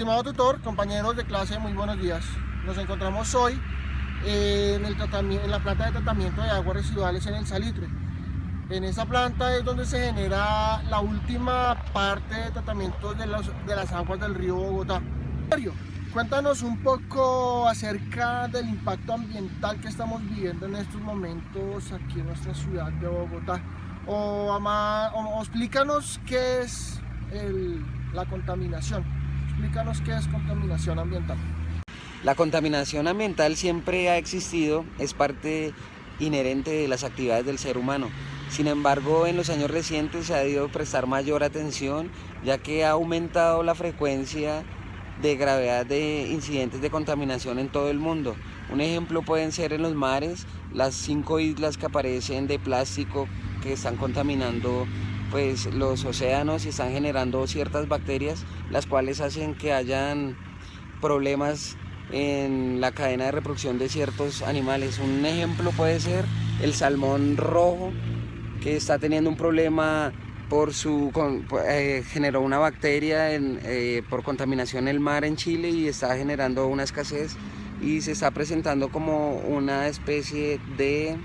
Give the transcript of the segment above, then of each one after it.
Estimado tutor, compañeros de clase, muy buenos días. Nos encontramos hoy en la planta de tratamiento de aguas residuales en el Salitre. En esa planta es donde se genera la última parte de tratamiento de las aguas del río Bogotá. Mario, cuéntanos un poco acerca del impacto ambiental que estamos viviendo en estos momentos aquí en nuestra ciudad de Bogotá. O explícanos qué es la contaminación. Explícanos qué es contaminación ambiental. La contaminación ambiental siempre ha existido, es parte inherente de las actividades del ser humano. Sin embargo, en los años recientes se ha debido prestar mayor atención, ya que ha aumentado la frecuencia de gravedad de incidentes de contaminación en todo el mundo. Un ejemplo pueden ser en los mares, las 5 islas que aparecen de plástico que están contaminando pues los océanos y están generando ciertas bacterias, las cuales hacen que hayan problemas en la cadena de reproducción de ciertos animales. Un ejemplo puede ser el salmón rojo, que está teniendo un problema generó una bacteria por contaminación en el mar en Chile y está generando una escasez y se está presentando como una especie de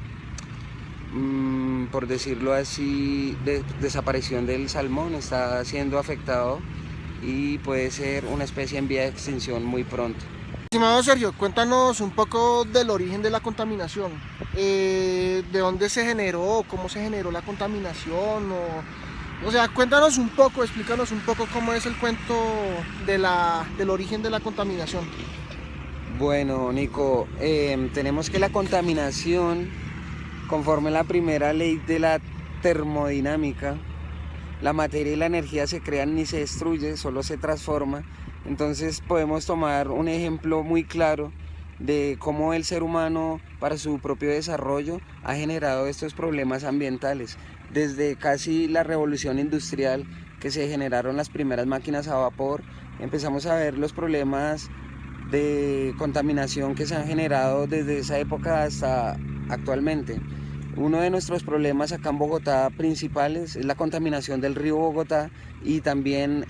por decirlo así, de desaparición del salmón. Está siendo afectado y puede ser una especie en vía de extinción muy pronto. Estimado Sergio, cuéntanos un poco del origen de la contaminación. ¿De dónde se generó? ¿Cómo se generó la contaminación? O sea, cuéntanos un poco, explícanos un poco cómo es el cuento del origen de la contaminación. Bueno, Nico, tenemos que la contaminación, conforme la primera ley de la termodinámica, la materia y la energía se crean ni se destruye, solo se transforma. Entonces podemos tomar un ejemplo muy claro de cómo el ser humano, para su propio desarrollo, ha generado estos problemas ambientales. Desde casi la revolución industrial, que se generaron las primeras máquinas a vapor, empezamos a ver los problemas de contaminación que se han generado desde esa época hasta actualmente. Uno de nuestros problemas acá en Bogotá principales es la contaminación del río Bogotá y también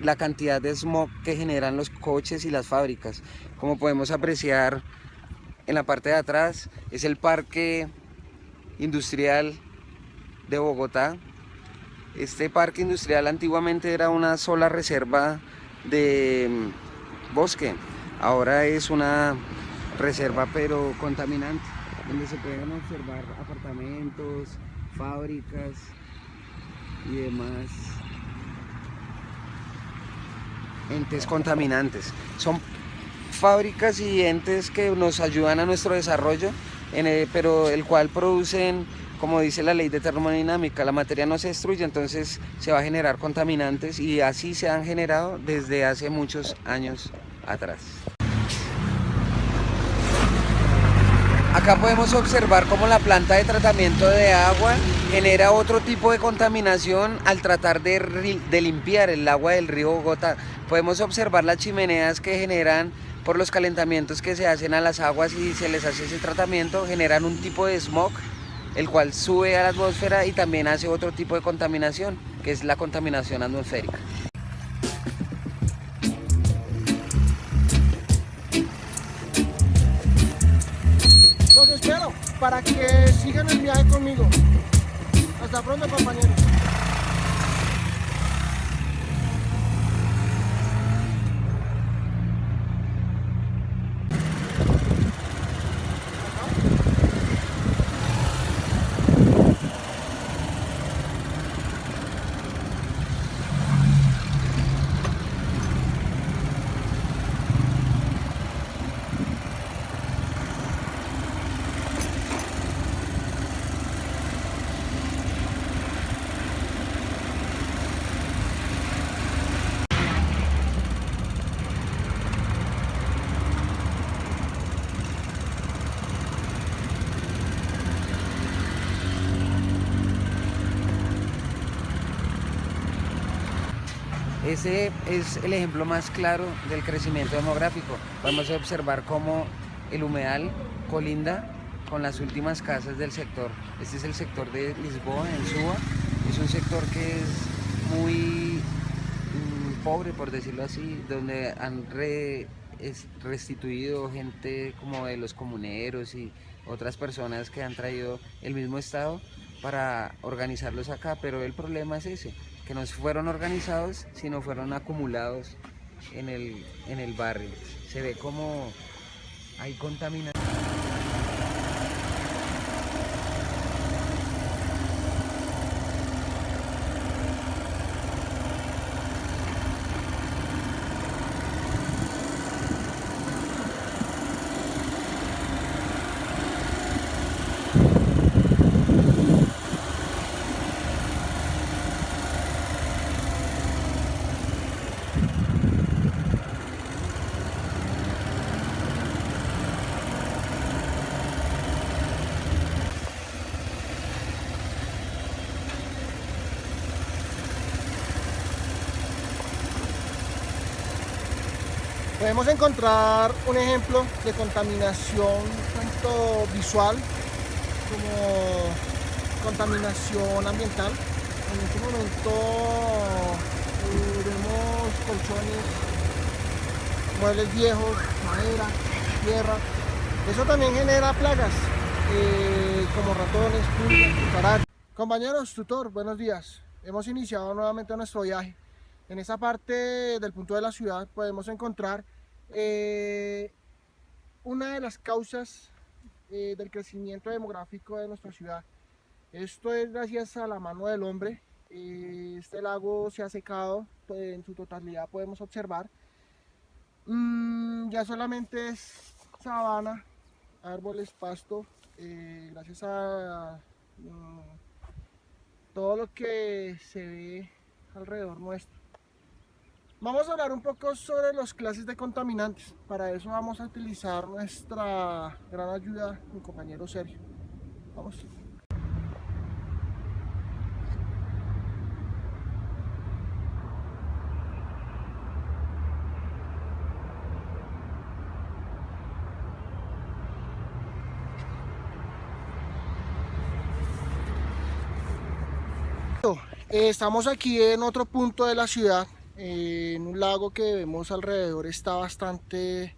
la cantidad de smog que generan los coches y las fábricas. Como podemos apreciar en la parte de atrás, es el parque industrial de Bogotá. Este parque industrial antiguamente era una sola reserva de bosque, ahora es una reserva pero contaminante, donde se pueden observar apartamentos, fábricas y demás entes contaminantes. Son fábricas y entes que nos ayudan a nuestro desarrollo, pero el cual producen, como dice la ley de termodinámica, la materia no se destruye, entonces se va a generar contaminantes y así se han generado desde hace muchos años atrás. Acá podemos observar cómo la planta de tratamiento de agua genera otro tipo de contaminación al tratar de limpiar el agua del río Bogotá. Podemos observar las chimeneas que generan por los calentamientos que se hacen a las aguas y se les hace ese tratamiento, generan un tipo de smog, el cual sube a la atmósfera y también hace otro tipo de contaminación, que es la contaminación atmosférica. Los espero para que sigan el viaje conmigo. Hasta pronto, compañeros. Ese es el ejemplo más claro del crecimiento demográfico. Podemos observar cómo el humedal colinda con las últimas casas del sector. Este es el sector de Lisboa, en Suba. Es un sector que es muy pobre, por decirlo así, donde han restituido gente como de los comuneros y otras personas que han traído el mismo estado para organizarlos acá, pero el problema es ese, que no fueron organizados, sino fueron acumulados en el barrio. Se ve como hay contaminación. Podemos encontrar un ejemplo de contaminación tanto visual como contaminación ambiental. En este momento vemos colchones, muebles viejos, madera, tierra. Eso también genera plagas como ratones, pulgas, cucarachas. Compañeros, tutor, buenos días. Hemos iniciado nuevamente nuestro viaje. En esa parte del punto de la ciudad podemos encontrar una de las causas del crecimiento demográfico de nuestra ciudad. Esto es gracias a la mano del hombre. Este lago se ha secado, pues, en su totalidad podemos observar. Ya solamente es sabana, árboles, pasto, gracias a todo lo que se ve alrededor nuestro. Vamos a hablar un poco sobre las clases de contaminantes. Para eso vamos a utilizar nuestra gran ayuda, mi compañero Sergio. Vamos. Estamos aquí en otro punto de la ciudad, en un lago que vemos alrededor. Está bastante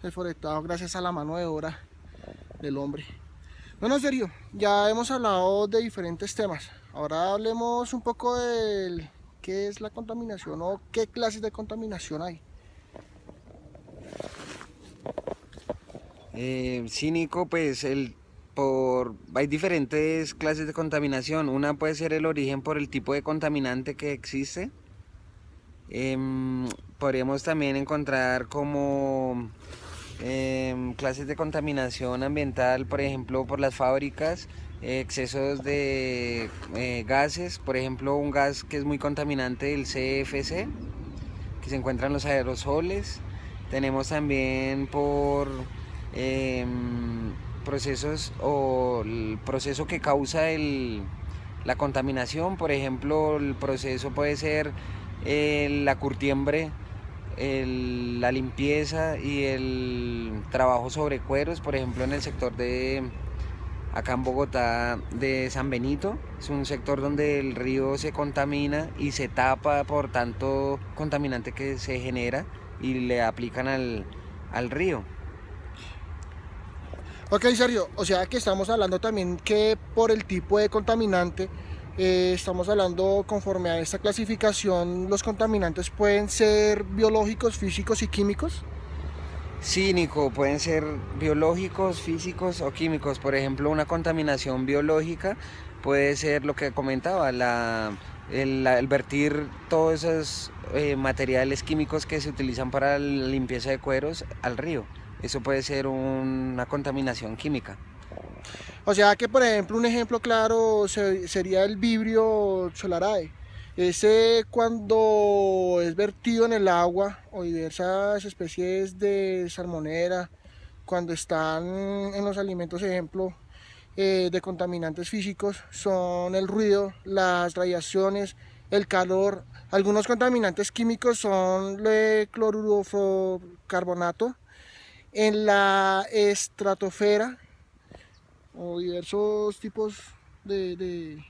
deforestada gracias a la mano de obra del hombre. Bueno, Sergio, ya hemos hablado de diferentes temas. Ahora hablemos un poco de qué es la contaminación o qué clases de contaminación hay. Sí, Nico, pues hay diferentes clases de contaminación. Una puede ser el origen por el tipo de contaminante que existe. Podríamos también encontrar como clases de contaminación ambiental, por ejemplo, por las fábricas, excesos de gases, por ejemplo, un gas que es muy contaminante, el CFC, que se encuentra en los aerosoles. Tenemos también por procesos o el proceso que causa la contaminación. Por ejemplo, el proceso puede ser la curtiembre, la limpieza y el trabajo sobre cueros. Por ejemplo, en el sector de acá en Bogotá de San Benito, es un sector donde el río se contamina y se tapa por tanto contaminante que se genera y le aplican al río. Ok, Sergio, o sea que estamos hablando también que por el tipo de contaminante, estamos hablando conforme a esta clasificación, los contaminantes pueden ser biológicos, físicos y químicos. Sí, Nico, pueden ser biológicos, físicos o químicos. Por ejemplo, una contaminación biológica puede ser lo que comentaba, el vertir todos esos materiales químicos que se utilizan para la limpieza de cueros al río. Eso puede ser una contaminación química. O sea que, por ejemplo, un ejemplo claro sería el Vibrio solarae. Ese, cuando es vertido en el agua o diversas especies de salmonera, cuando están en los alimentos, ejemplo, de contaminantes físicos, son el ruido, las radiaciones, el calor. Algunos contaminantes químicos son el cloruro carbonato en la estratosfera, o diversos tipos de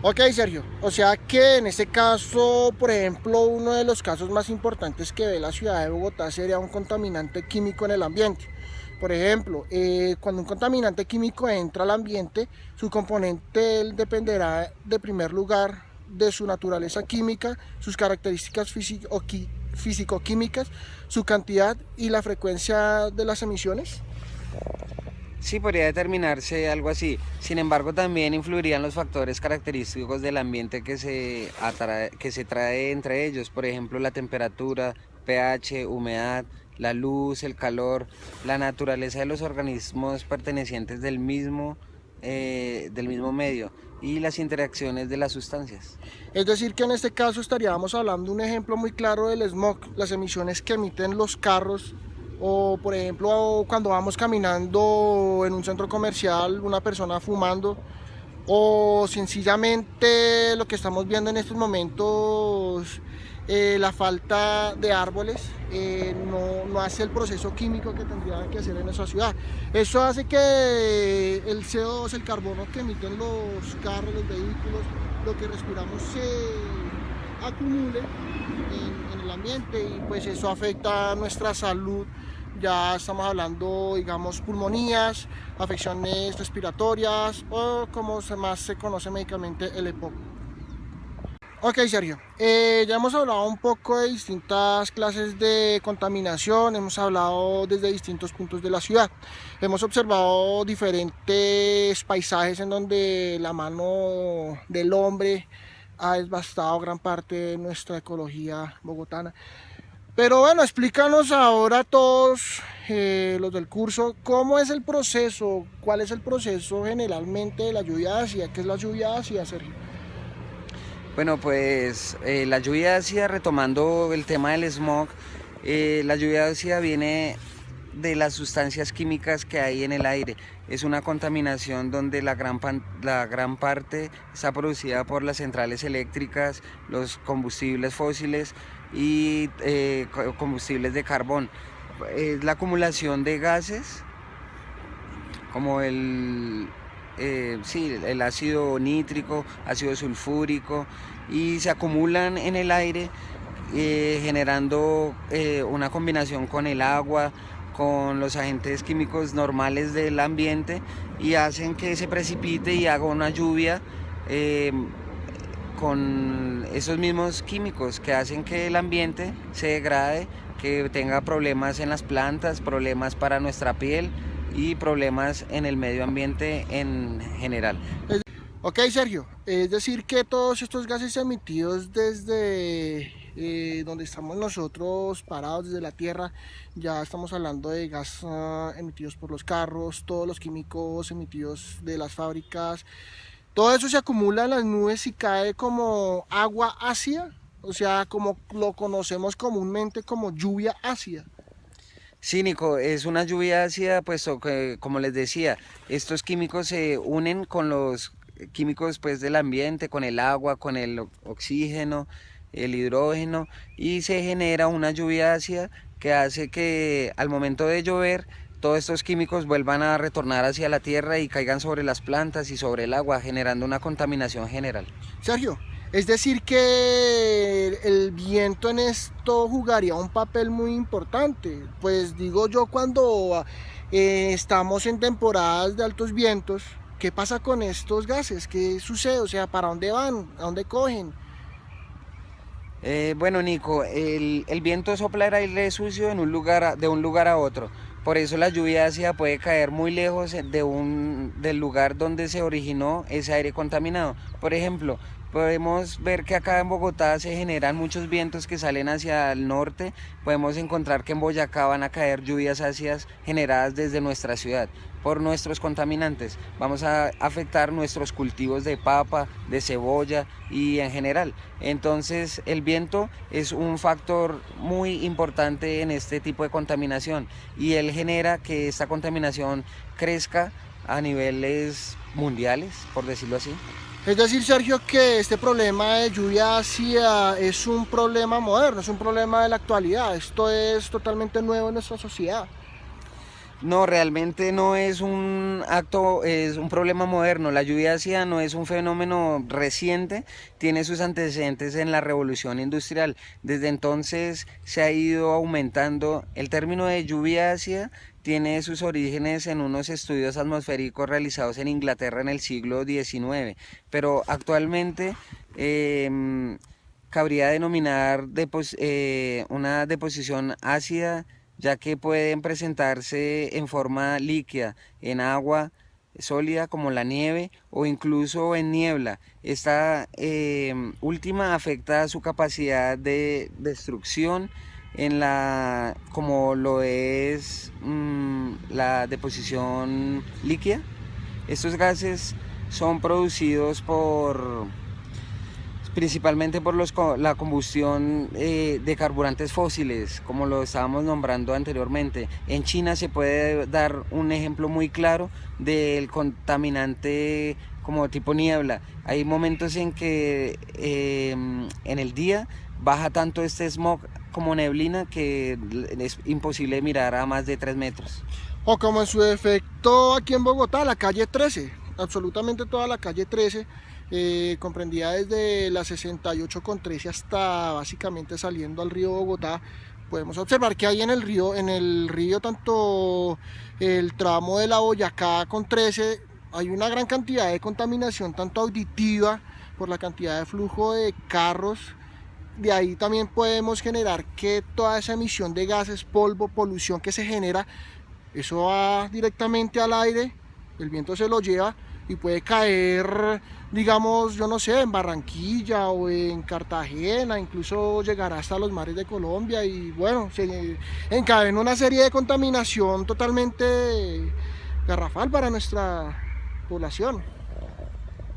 Ok, Sergio, o sea que en este caso, por ejemplo, uno de los casos más importantes que ve la ciudad de Bogotá sería un contaminante químico en el ambiente. Por ejemplo, cuando un contaminante químico entra al ambiente, su componente él dependerá de primer lugar de su naturaleza química, sus características físico-químicas, su cantidad y la frecuencia de las emisiones. Sí, podría determinarse algo así. Sin embargo, también influirían los factores característicos del ambiente que se trae entre ellos. Por ejemplo, la temperatura, pH, humedad, la luz, el calor, la naturaleza de los organismos pertenecientes del mismo medio y las interacciones de las sustancias. Es decir, que en este caso estaríamos hablando de un ejemplo muy claro del smog, las emisiones que emiten los carros. O por ejemplo cuando vamos caminando en un centro comercial, una persona fumando, o sencillamente lo que estamos viendo en estos momentos, la falta de árboles, no hace el proceso químico que tendría que hacer en esa ciudad. Eso hace que el CO2, el carbono que emiten los carros, los vehículos, lo que respiramos se acumule en el ambiente, y pues eso afecta a nuestra salud. Ya estamos hablando, digamos, pulmonías, afecciones respiratorias o como más se conoce médicamente, el EPOC. Ok, Sergio, ya hemos hablado un poco de distintas clases de contaminación, hemos hablado desde distintos puntos de la ciudad, hemos observado diferentes paisajes en donde la mano del hombre ha devastado gran parte de nuestra ecología bogotana. Pero bueno, explícanos ahora a todos los del curso, ¿cómo es el proceso? ¿Cuál es el proceso generalmente de la lluvia ácida? ¿Qué es la lluvia ácida, Sergio? Bueno, pues la lluvia ácida, retomando el tema del smog, la lluvia ácida viene de las sustancias químicas que hay en el aire. Es una contaminación donde la gran parte está producida por las centrales eléctricas, los combustibles fósiles y combustibles de carbón. Es la acumulación de gases como el ácido nítrico, ácido sulfúrico, y se acumulan en el aire generando una combinación con el agua, con los agentes químicos normales del ambiente, y hacen que se precipite y haga una lluvia con esos mismos químicos que hacen que el ambiente se degrade, que tenga problemas en las plantas, problemas para nuestra piel y problemas en el medio ambiente en general. Ok, Sergio, es decir que todos estos gases emitidos desde donde estamos nosotros parados, desde la tierra, ya estamos hablando de gas emitidos por los carros, todos los químicos emitidos de las fábricas, todo eso se acumula en las nubes y cae como agua ácida, o sea, como lo conocemos comúnmente como lluvia ácida. Sí, Nico, es una lluvia ácida, puesto que, como les decía, estos químicos se unen con los químicos pues, del ambiente, con el agua, con el oxígeno, el hidrógeno, y se genera una lluvia ácida que hace que al momento de llover todos estos químicos vuelvan a retornar hacia la tierra y caigan sobre las plantas y sobre el agua, generando una contaminación general. Sergio, es decir que el viento en esto jugaría un papel muy importante. Pues digo yo, cuando estamos en temporadas de altos vientos, ¿qué pasa con estos gases? ¿Qué sucede? O sea, ¿para dónde van? ¿A dónde cogen? Bueno, Nico, el viento sopla el aire sucio de un lugar a otro. Por eso la lluvia ácida puede caer muy lejos del lugar donde se originó ese aire contaminado. Por ejemplo, podemos ver que acá en Bogotá se generan muchos vientos que salen hacia el norte. Podemos encontrar que en Boyacá van a caer lluvias ácidas generadas desde nuestra ciudad por nuestros contaminantes. Vamos a afectar nuestros cultivos de papa, de cebolla y en general. Entonces el viento es un factor muy importante en este tipo de contaminación, y él genera que esta contaminación crezca a niveles mundiales, por decirlo así. Es decir, Sergio, que este problema de lluvia ácida es un problema moderno, es un problema de la actualidad. Esto es totalmente nuevo en nuestra sociedad. No, realmente no es un acto, es un problema moderno. La lluvia ácida no es un fenómeno reciente, tiene sus antecedentes en la revolución industrial. Desde entonces se ha ido aumentando. El término de lluvia ácida tiene sus orígenes en unos estudios atmosféricos realizados en Inglaterra en el siglo XIX, pero actualmente cabría denominar una deposición ácida, ya que pueden presentarse en forma líquida, en agua sólida como la nieve o incluso en niebla. Esta última afecta su capacidad de destrucción como lo es la deposición líquida. Estos gases son producidos principalmente por la combustión de carburantes fósiles, como lo estábamos nombrando anteriormente. En China se puede dar un ejemplo muy claro del contaminante como tipo niebla. Hay momentos en que en el día baja tanto este smog como neblina que es imposible mirar a más de 3 metros. O como en su defecto aquí en Bogotá, la calle 13, absolutamente toda la calle 13, comprendida desde la 68 con 13 hasta básicamente saliendo al río Bogotá. Podemos observar que hay en el río tanto el tramo de la Boyacá con 13, hay una gran cantidad de contaminación tanto auditiva por la cantidad de flujo de carros. De ahí también podemos generar que toda esa emisión de gases, polvo, polución que se genera, eso va directamente al aire, el viento se lo lleva y puede caer, digamos, yo no sé, en Barranquilla o en Cartagena, incluso llegará hasta los mares de Colombia y bueno, se encadena una serie de contaminación totalmente garrafal para nuestra población.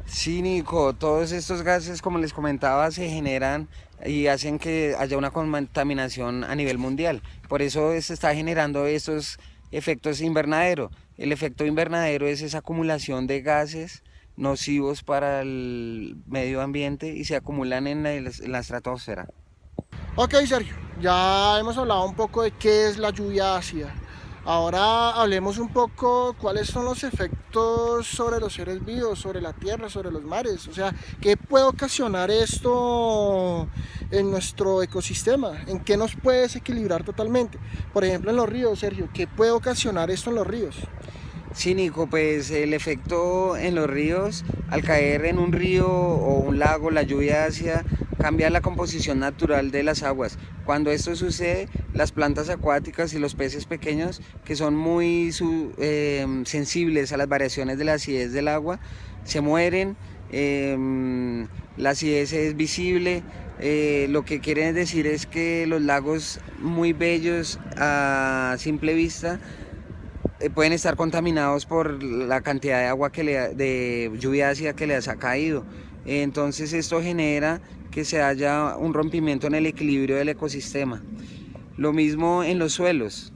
Sí, Nico, todos estos gases, como les comentaba, se generan y hacen que haya una contaminación a nivel mundial. Por eso se está generando estos efectos invernadero. El efecto invernadero es esa acumulación de gases nocivos para el medio ambiente y se acumulan en la estratosfera. Ok, Sergio, ya hemos hablado un poco de qué es la lluvia ácida. Ahora hablemos un poco cuáles son los efectos sobre los seres vivos, sobre la tierra, sobre los mares. O sea, ¿qué puede ocasionar esto en nuestro ecosistema? ¿En qué nos puede desequilibrar totalmente? Por ejemplo, en los ríos, Sergio, ¿qué puede ocasionar esto en los ríos? Sí, Nico, pues el efecto en los ríos, al caer en un río o un lago, la lluvia ácida cambia la composición natural de las aguas. Cuando esto sucede, las plantas acuáticas y los peces pequeños, que son muy sensibles a las variaciones de la acidez del agua, se mueren. La acidez es visible. Lo que quiere decir es que los lagos muy bellos a simple vista pueden estar contaminados por la cantidad de agua de lluvia ácida que les ha caído. Entonces esto genera que se haya un rompimiento en el equilibrio del ecosistema. Lo mismo en los suelos.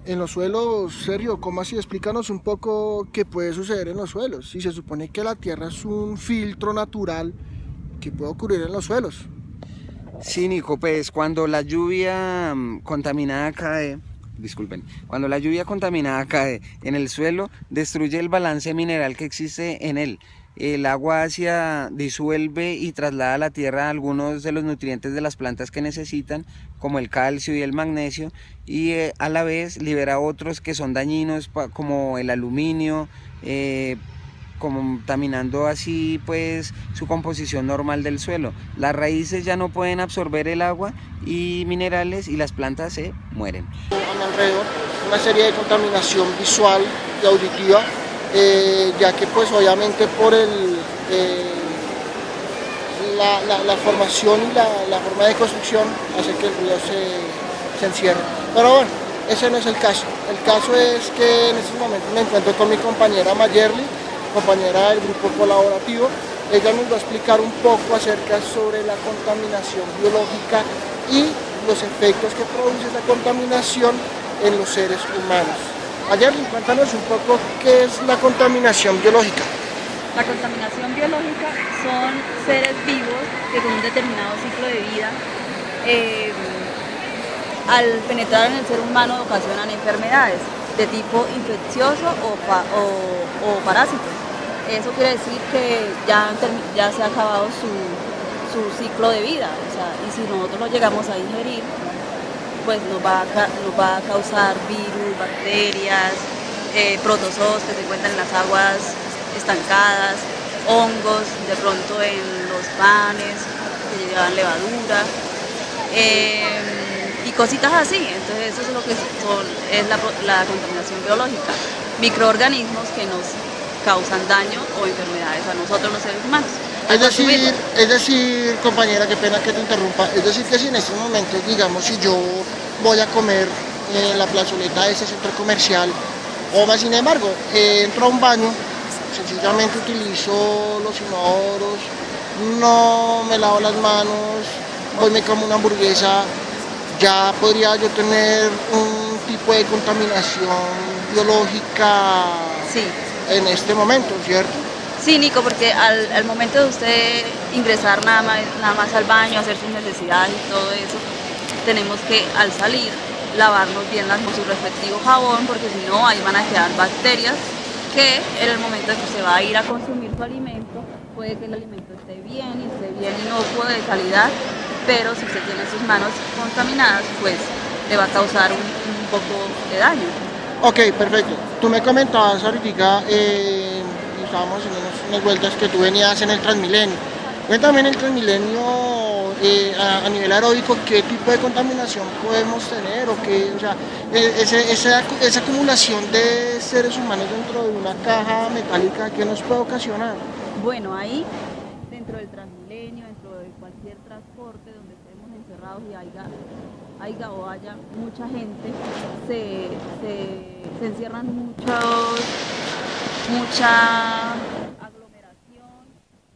En los suelos, Sergio, ¿cómo así? Explícanos un poco qué puede suceder en los suelos. Si se supone que la tierra es un filtro natural, ¿qué puede ocurrir en los suelos? Sí, Nico, pues cuando la lluvia contaminada cae, cuando la lluvia contaminada cae en el suelo, destruye el balance mineral que existe en él. El agua ácida disuelve y traslada a la tierra algunos de los nutrientes de las plantas que necesitan, como el calcio y el magnesio, y a la vez libera otros que son dañinos, como el aluminio, contaminando así pues su composición normal del suelo. Las raíces ya no pueden absorber el agua y minerales y las plantas se mueren. A mi alrededor, una serie de contaminación visual y auditiva, ya que pues obviamente por la formación y la forma de construcción hace que el ruido se encierre. Pero bueno, ese no es el caso. El caso es que en estos momentos me encuentro con mi compañera Mayerly, compañera del grupo colaborativo. Ella nos va a explicar un poco acerca sobre la contaminación biológica y los efectos que produce esa contaminación en los seres humanos. Mayerly, cuéntanos un poco qué es la contaminación biológica. La contaminación biológica son seres vivos que con un determinado ciclo de vida al penetrar en el ser humano ocasionan enfermedades de tipo infeccioso o parásito. Eso quiere decir que ya se ha acabado su ciclo de vida, o sea, y si nosotros lo llegamos a ingerir, pues nos va a causar virus, bacterias, protozoos que se encuentran en las aguas estancadas, hongos de pronto en los panes que llevan levadura, y cositas así. Entonces eso es lo que es la contaminación biológica, microorganismos que nos causan daño o enfermedades a nosotros los seres humanos. Es decir, compañera, qué pena que te interrumpa, es decir que si en estos momentos, digamos, si yo voy a comer en la plazoleta de ese centro comercial, o más sin embargo, entro a un baño, sencillamente utilizo los inodoros, no me lavo las manos, hoy me como una hamburguesa, ya podría yo tener un tipo de contaminación biológica Sí. en este momento, ¿cierto? Sí, Nico, porque al momento de usted ingresar nada más al baño, hacer sus necesidades y todo eso, tenemos que al salir lavarnos bien con su respectivo jabón, porque si no ahí van a quedar bacterias que en el momento en que usted va a ir a consumir su alimento, puede que el alimento esté bien inocuo de calidad, pero si usted tiene sus manos contaminadas, pues le va a causar un poco de daño. Ok, perfecto. Tú me comentabas ahorita, estábamos en unas vueltas que tú venías en el Transmilenio. Cuéntame en el Transmilenio, a nivel aeróbico, qué tipo de contaminación podemos tener, o qué, o sea, esa acumulación de seres humanos dentro de una caja metálica, ¿qué nos puede ocasionar? Bueno, ahí dentro del Transmilenio, dentro de cualquier transporte donde estemos encerrados y haya mucha gente, se encierran mucha aglomeración,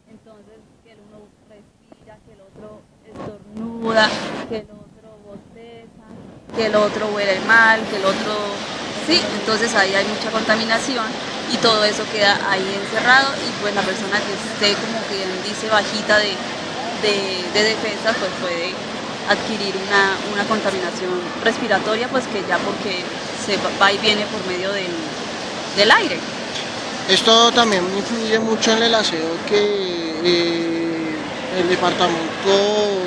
entonces que el uno respira, que el otro estornuda, que el otro bosteza, que el otro huele mal, que el otro... Sí, entonces ahí hay mucha contaminación y todo eso queda ahí encerrado, y pues la persona que esté, como quien dice, bajita de defensa, pues puede adquirir una contaminación respiratoria, pues que ya porque se va y viene por medio del aire. Esto también influye mucho en el aseo que el departamento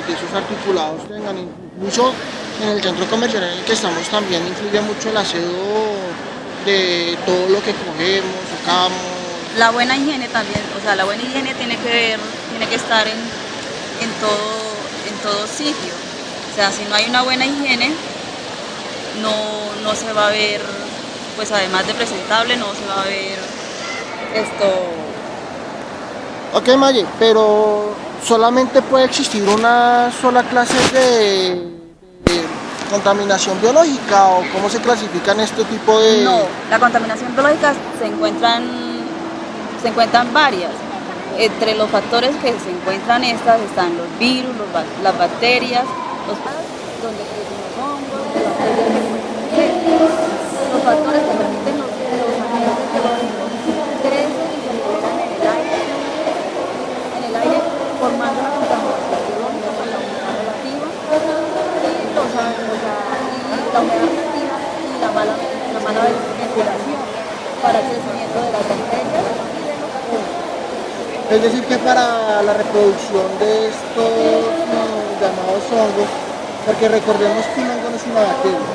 de esos articulados tengan, incluso en el centro comercial en el que estamos también influye mucho el aseo de todo lo que cogemos, tocamos. La buena higiene también, o sea, la buena higiene tiene que estar en todo sitio. O sea, si no hay una buena higiene, no se va a ver, pues además de presentable, no se va a ver esto. Ok, Maye, pero solamente puede existir una sola clase de contaminación biológica, o cómo se clasifican este tipo de... No, la contaminación biológica se encuentran varias. Entre los factores que se encuentran estas están los virus, las bacterias, donde crecen los hongos, las bacterias que los factores que permiten los agentes biológicos crecen y se liberan en el aire formando una contaminación biológica con la humedad relativa y la humedad relativa y la mala ventilación para el crecimiento de las bacterias y de los hongos. Es decir, que para la reproducción de estos llamados hongos, porque recordemos que un hongo no es una bacteria,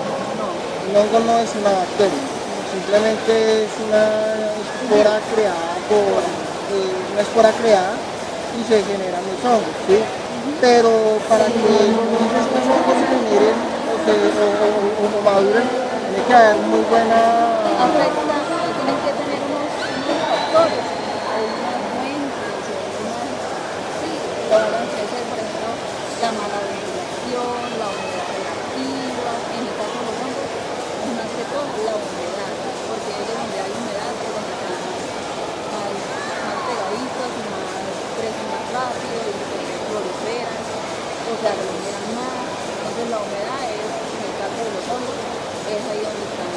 un hongo no es una bacteria, simplemente es una espora creada y se generan los hongos, ¿sí? Pero para que estos hongos se generen o maduren, tiene que haber muy buena... Tienen que tener unos factores, por ejemplo, la mala ventilación, la humedad relativa. En el caso de los hongos, es más que todo la humedad, porque es donde hay humedad, es donde están más pegaditos y crecen más rápido y proliferan, o se aglomeran más. Entonces la humedad es, en el caso de los hongos, es ahí donde están,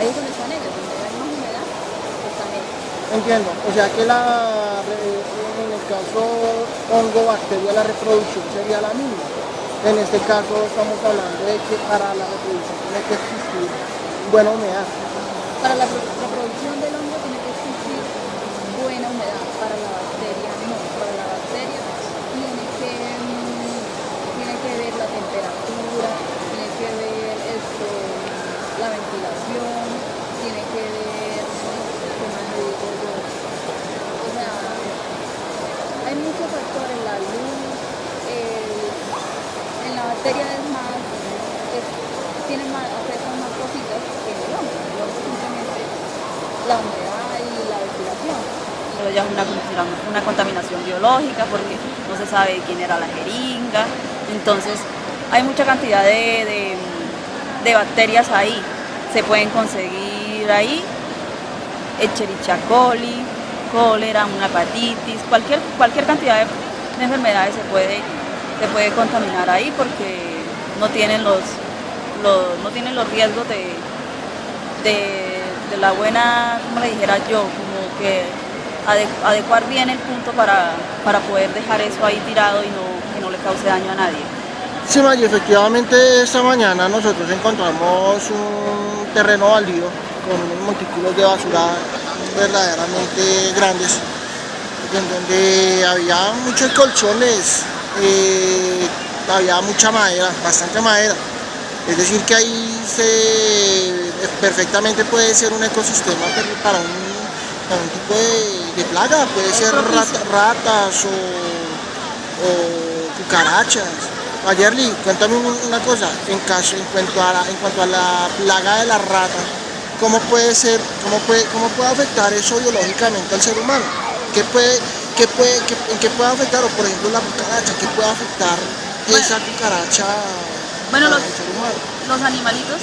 ahí es donde están ellos, donde hay más humedad, están ellos. Entiendo, o sea que en el caso hongo, bacteria, la reproducción sería la misma. En este caso estamos hablando de que para la reproducción tiene que existir buena humedad. Para la reproducción del hongo tiene que existir buena humedad, para la bacteria no. Para la bacteria tiene que ver la temperatura, tiene que ver la ventilación, tiene que ver, ¿qué más le digo yo? O sea, hay muchos factores, la luz, en la bacteria afectan más cositas que en el hongo. El hongo simplemente la humedad y la ventilación. Pero ya es una contaminación biológica porque no se sabe quién era la jeringa. Entonces hay mucha cantidad de bacterias ahí. Se pueden conseguir ahí Escherichia coli, cólera, una hepatitis, cualquier cantidad de enfermedades se puede contaminar ahí porque no tienen los riesgos de la buena, como le dijera yo, como que adecuar bien el punto para poder dejar eso ahí tirado y que no le cause daño a nadie. Sí, Maggie, efectivamente esta mañana nosotros encontramos un terreno baldío con unos montículos de basura verdaderamente grandes, en donde había muchos colchones, había mucha madera, bastante madera. Es decir, que ahí perfectamente puede ser un ecosistema para un tipo de plaga, puede ser ratas o cucarachas. Mayerly, cuéntame una cosa, en cuanto a la plaga de la rata, ¿cómo puede afectar eso biológicamente al ser humano? ¿En qué puede afectar? O por ejemplo la cucaracha, ¿qué puede afectar esa cucaracha Bueno, al ser humano? los animalitos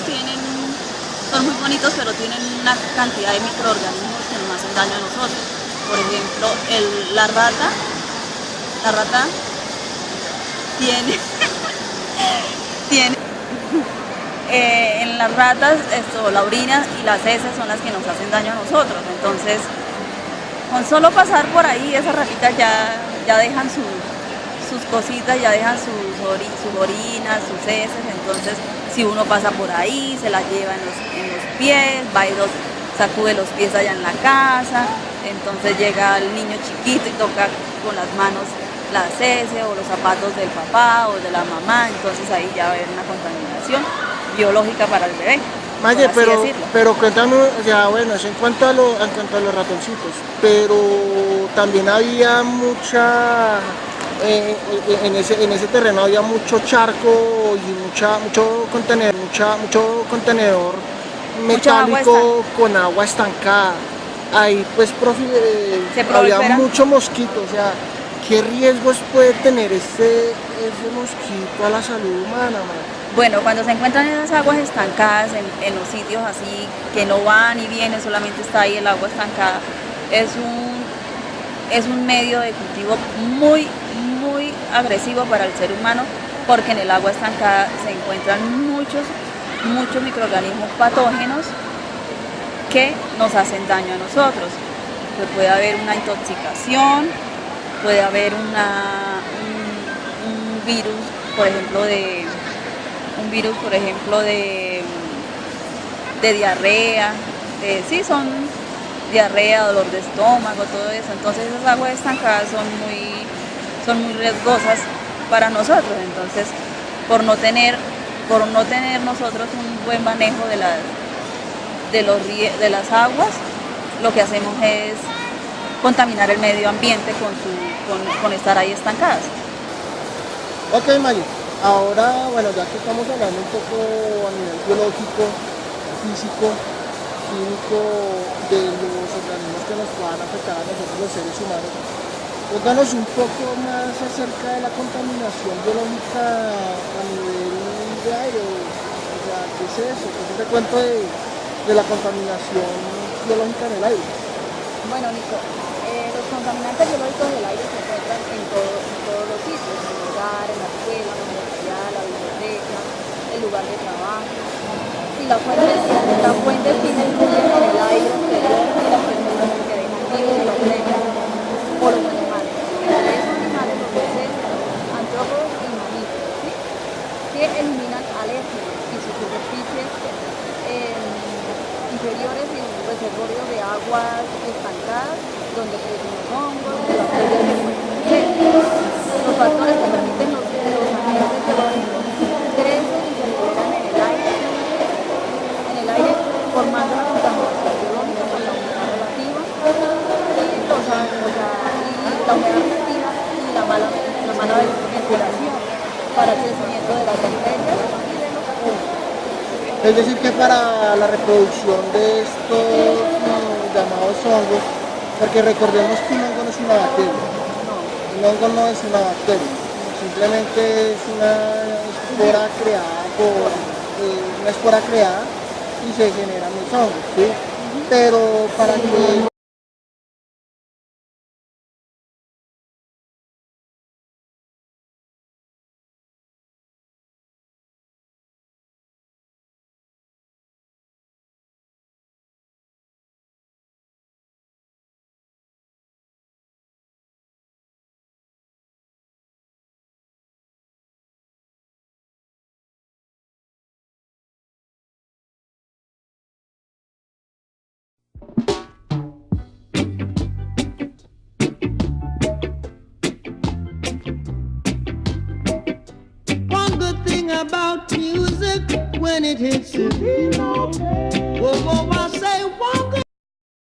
son muy bonitos, pero tienen una cantidad de microorganismos que nos hacen daño a nosotros. Por ejemplo, la rata en las ratas la orina y las heces son las que nos hacen daño a nosotros. Entonces, con solo pasar por ahí, esas ratitas ya dejan sus cositas, ya dejan sus orinas, sus heces. Entonces, si uno pasa por ahí, se las lleva en los pies, va y sacude los pies allá en la casa. Entonces llega el niño chiquito y toca con las manos las heces o los zapatos del papá o de la mamá. Entonces ahí ya va a haber una contaminación biológica para el bebé. Maye, pero cuéntame, o sea, bueno, eso en cuanto a los ratoncitos, pero también había en ese terreno había mucho charco y mucho contenedor metálico con agua estancada. Ahí pues había mucho mosquito, o sea, ¿qué riesgos puede tener ese mosquito a la salud humana, man? Bueno, cuando se encuentran esas aguas estancadas en los sitios así, que no van y vienen, solamente está ahí el agua estancada, es un medio de cultivo muy, muy agresivo para el ser humano, porque en el agua estancada se encuentran muchos microorganismos patógenos que nos hacen daño a nosotros. Pues puede haber una intoxicación, puede haber un virus, por ejemplo, de diarrea, son diarrea, dolor de estómago, todo eso. Entonces esas aguas estancadas son muy riesgosas para nosotros. Entonces, por no tener nosotros un buen manejo de las aguas, lo que hacemos es contaminar el medio ambiente con estar ahí estancadas. Ok, Maya. Ahora, bueno, ya que estamos hablando un poco a nivel biológico, físico, químico, de los organismos que nos puedan afectar a nosotros los seres humanos, cuéntanos un poco más acerca de la contaminación biológica a nivel de aire. O sea, ¿qué es eso? ¿Qué es ese cuento de la contaminación biológica en el aire? Bueno, Nico, los contaminantes biológicos del aire se encuentran en todos los sitios, en el hogar, en la escuela, en la universidad, la biblioteca, el lugar de trabajo. Y la fuente final en el aire exterior y las personas que dejan vivos los premios o los animales. Entre esos animales los peces, antrópodos y mamíferos, ¿sí? reservorios de aguas estancadas, donde crecen los hongos, las bacterias que pueden. Los factores que permiten los agentes biológicos crecen y se liberan en el aire formando la contaminación biológica con la humedad relativa y la humedad relativa y la mala ventilación para el crecimiento de las bacterias y de los hongos. Es decir, que para la reproducción de estos llamados hongos, porque recordemos que un hongo no es una bacteria, un hongo no es una bacteria, simplemente es una espora creada y se generan los hongos, ¿sí? Pero para que One good thing about music when it hits you, whoa, whoa, whoa.